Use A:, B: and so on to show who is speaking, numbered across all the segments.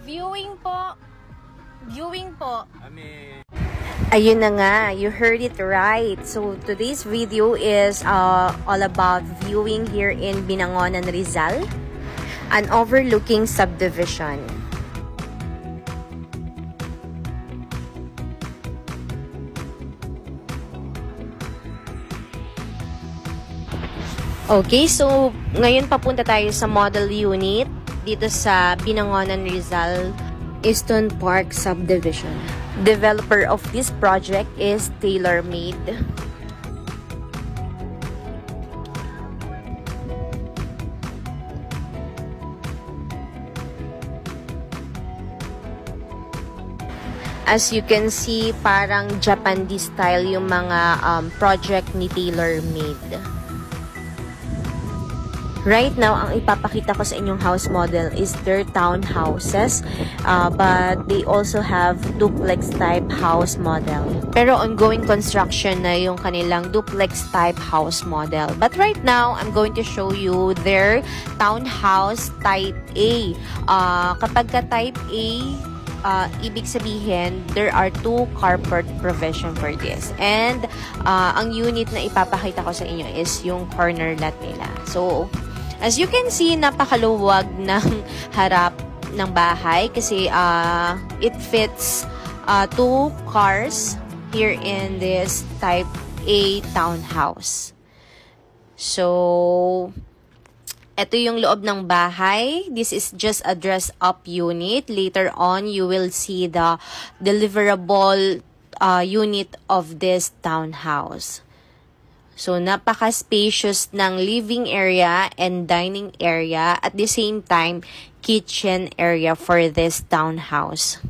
A: Viewing po. Viewing po.
B: Ayun na nga, you heard it right. So today's video is all about viewing here in Binangonan, Rizal, an overlooking subdivision. Okay, so ngayon papunta tayo sa model unit dito sa Binangonan, Rizal, Easton Park Subdivision. Developer of this project is TaylorMade. As you can see, parang Japanese style yung mga project ni TaylorMade. Right now, ang ipapakita ko sa inyong house model is their townhouses, but they also have duplex type house model. Pero ongoing construction na yung kanilang duplex type house model. But right now, I'm going to show you their townhouse type A. Kapag ka type A, ibig sabihin, there are 2 carport provision for this. And ang unit na ipapakita ko sa inyo is yung corner lot nila. So, as you can see, napakaluwag ng harap ng bahay kasi it fits 2 cars here in this type A townhouse. So, ito yung loob ng bahay. This is just a dress-up unit. Later on, you will see the deliverable unit of this townhouse. So, napaka-spacious ng living area and dining area. At the same time, kitchen area for this townhouse.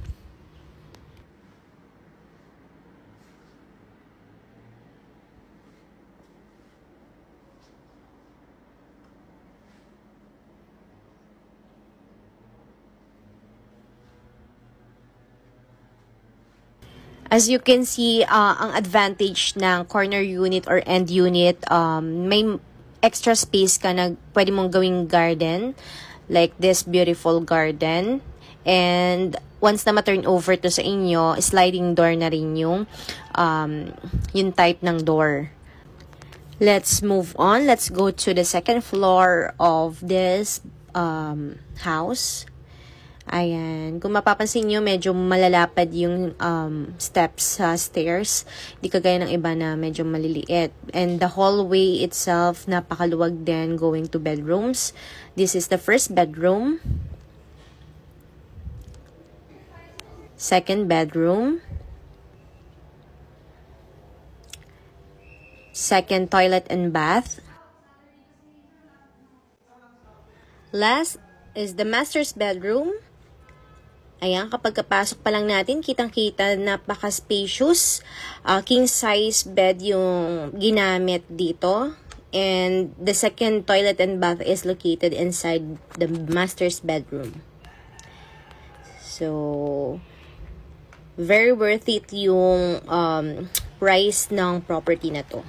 B: As you can see, ang advantage ng corner unit or end unit, may extra space ka na pwede mong gawing garden, like this beautiful garden. And once na ma-turn over to sa inyo, sliding door na rin yung type ng door. Let's move on. Let's go to the second floor of this house. Ayan. Kung mapapansin nyo, medyo malalapad yung steps sa stairs. Di kagaya ng iba na medyo maliliit. And the hallway itself, napakaluwag din going to bedrooms. This is the first bedroom. Second bedroom. Second toilet and bath. Last is the master's bedroom. Ayan, kapag kapasok pa lang natin, kitang-kita, napaka-spacious. King-size bed yung ginamit dito. And the second toilet and bath is located inside the master's bedroom. So, very worth it yung price ng property na to.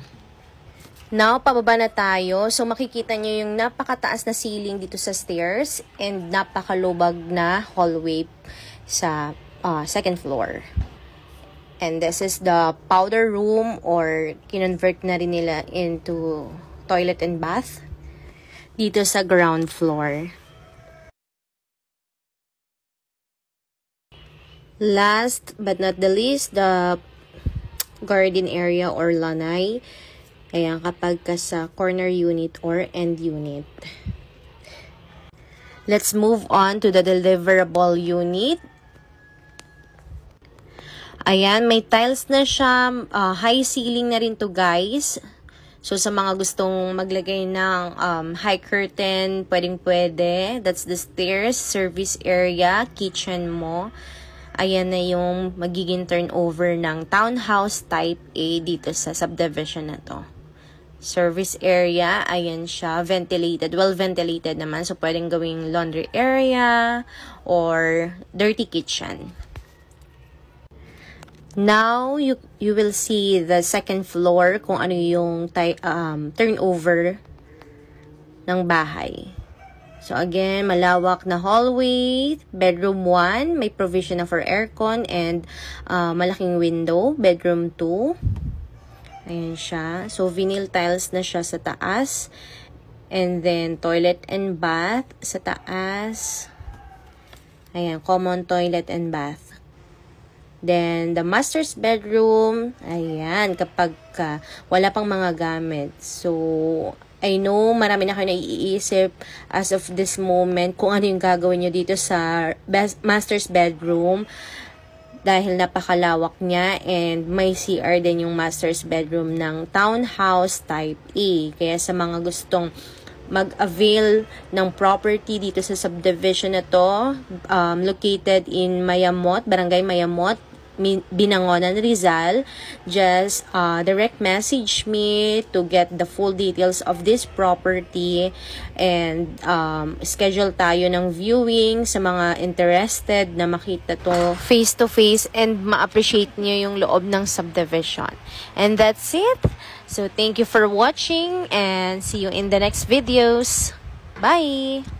B: Now, pababa na tayo. So, makikita nyo yung napakataas na ceiling dito sa stairs and napakalubag na hallway sa second floor. And this is the powder room or kinonvert na rin nila into toilet and bath dito sa ground floor. Last but not the least, the garden area or lanai. Ayan, kapag ka sa corner unit or end unit. Let's move on to the deliverable unit. Ayan, may tiles na siya. High ceiling na rin to, guys. So, sa mga gustong maglagay ng high curtain, pwedeng-pwede. That's the stairs, service area, kitchen mo. Ayan na yung magiging turnover ng townhouse type A dito sa subdivision na to. Service area, ayan siya, ventilated, well ventilated naman, so pwedeng gawing laundry area or dirty kitchen. Now, you will see the second floor kung ano yung turnover ng bahay. So again, malawak na hallway. Bedroom 1, may provision na for aircon and malaking window. Bedroom 2. Ayan siya. So vinyl tiles na siya sa taas. And then toilet and bath sa taas. Ayan, common toilet and bath. Then the master's bedroom, ayan, kapag wala pang mga gamit. So I know marami na kayo naiisip as of this moment kung ano yung gagawin nyo dito sa master's bedroom dahil napakalawak niya and may CR din yung master's bedroom ng townhouse type A. Kaya sa mga gustong mag-avail ng property dito sa subdivision na to, located in Mayamot, Barangay Mayamot, Binangonan, Rizal, just direct message me to get the full details of this property and schedule tayo ng viewing sa mga interested na makita to face to face and ma-appreciate niyo yung loob ng subdivision. And that's it. So thank you for watching and see you in the next videos. Bye!